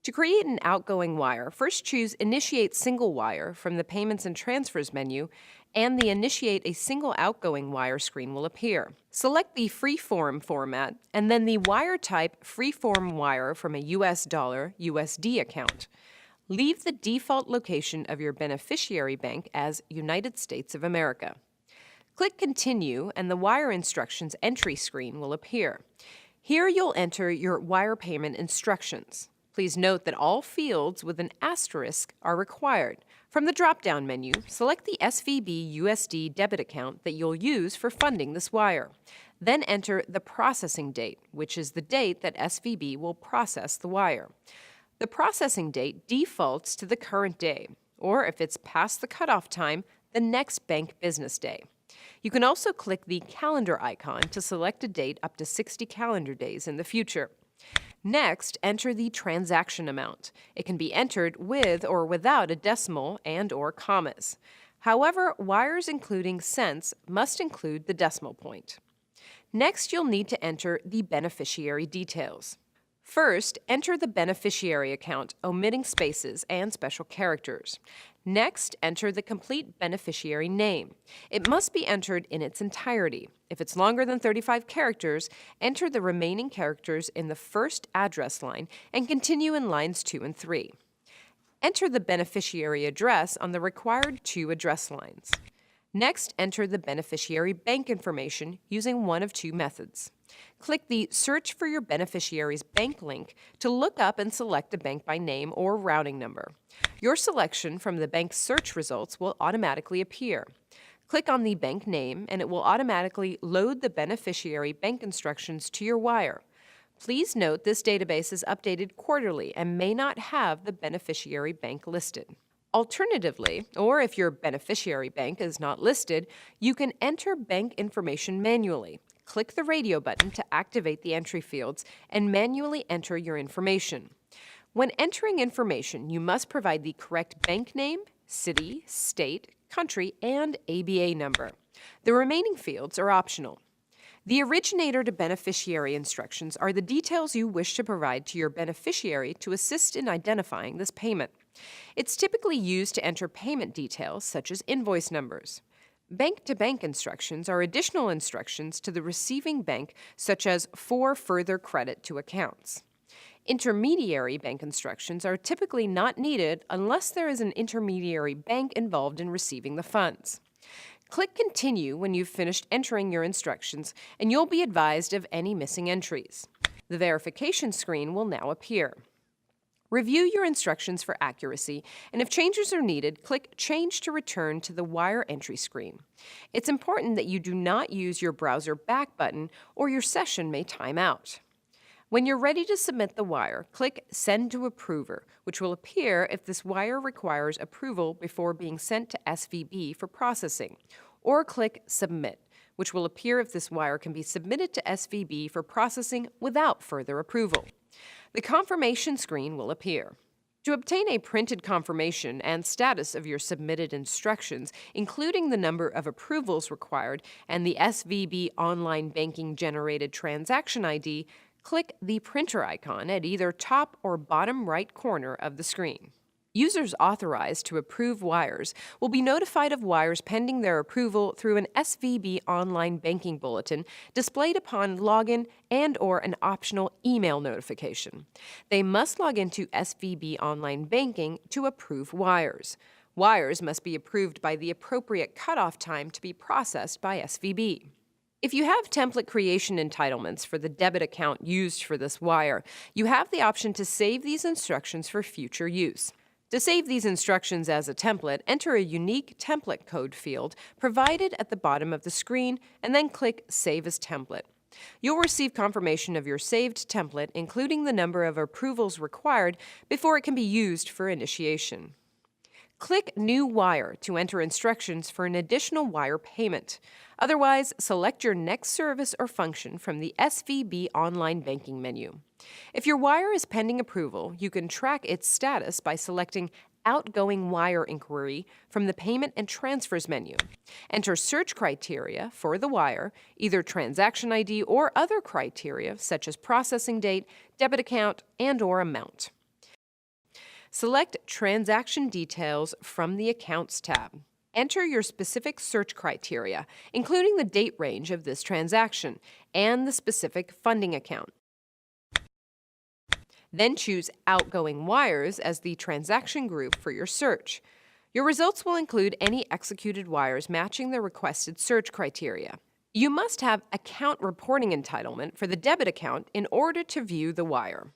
To create an outgoing wire, first choose Initiate Single Wire from the Payments and Transfers menu, and the Initiate a Single Outgoing Wire screen will appear. Select the Freeform format, and then the wire type Freeform Wire from a US dollar USD account. Leave the default location of your beneficiary bank as United States of America. Click Continue, and the Wire Instructions entry screen will appear. Here you'll enter your wire payment instructions. Please note that all fields with an asterisk are required. From the drop-down menu, select the SVB USD debit account that you'll use for funding this wire. Then enter the processing date, which is the date that SVB will process the wire. The processing date defaults to the current day, or if it's past the cutoff time, the next bank business day. You can also click the calendar icon to select a date up to 60 calendar days in the future. Next, enter the transaction amount. It can be entered with or without a decimal and/or commas. However, wires including cents must include the decimal point. Next, you'll need to enter the beneficiary details. First, enter the beneficiary account, omitting spaces and special characters. Next, enter the complete beneficiary name. It must be entered in its entirety. If it's longer than 35 characters, enter the remaining characters in the first address line and continue in lines 2 and 3. Enter the beneficiary address on the required 2 address lines. Next, enter the beneficiary bank information using one of 2 methods. Click the Search for your beneficiary's bank link to look up and select a bank by name or routing number. Your selection from the bank search results will automatically appear. Click on the bank name and it will automatically load the beneficiary bank instructions to your wire. Please note this database is updated quarterly and may not have the beneficiary bank listed. Alternatively, or if your beneficiary bank is not listed, you can enter bank information manually. Click the radio button to activate the entry fields and manually enter your information. When entering information, you must provide the correct bank name, city, state, country, and ABA number. The remaining fields are optional. The originator to beneficiary instructions are the details you wish to provide to your beneficiary to assist in identifying this payment. It's typically used to enter payment details such as invoice numbers. Bank-to-bank instructions are additional instructions to the receiving bank, such as for further credit to accounts. Intermediary bank instructions are typically not needed unless there is an intermediary bank involved in receiving the funds. Click Continue when you've finished entering your instructions, and you'll be advised of any missing entries. The verification screen will now appear. Review your instructions for accuracy, and if changes are needed, click Change to return to the wire entry screen. It's important that you do not use your browser back button or your session may time out. When you're ready to submit the wire, click Send to Approver, which will appear if this wire requires approval before being sent to SVB for processing, or click Submit, which will appear if this wire can be submitted to SVB for processing without further approval. The confirmation screen will appear. To obtain a printed confirmation and status of your submitted instructions, including the number of approvals required and the SVB Online Banking Generated Transaction ID, click the printer icon at either top or bottom right corner of the screen. Users authorized to approve wires will be notified of wires pending their approval through an SVB Online Banking Bulletin displayed upon login and/or an optional email notification. They must log into SVB Online Banking to approve wires. Wires must be approved by the appropriate cutoff time to be processed by SVB. If you have template creation entitlements for the debit account used for this wire, you have the option to save these instructions for future use. To save these instructions as a template, enter a unique template code field provided at the bottom of the screen and then click Save as Template. You'll receive confirmation of your saved template, including the number of approvals required before it can be used for initiation. Click New Wire to enter instructions for an additional wire payment. Otherwise, select your next service or function from the SVB Online Banking menu. If your wire is pending approval, you can track its status by selecting Outgoing Wire Inquiry from the Payment and Transfers menu. Enter search criteria for the wire, either transaction ID or other criteria such as processing date, debit account, and/or amount. Select Transaction Details from the Accounts tab. Enter your specific search criteria, including the date range of this transaction and the specific funding account. Then choose Outgoing Wires as the transaction group for your search. Your results will include any executed wires matching the requested search criteria. You must have Account Reporting Entitlement for the debit account in order to view the wire.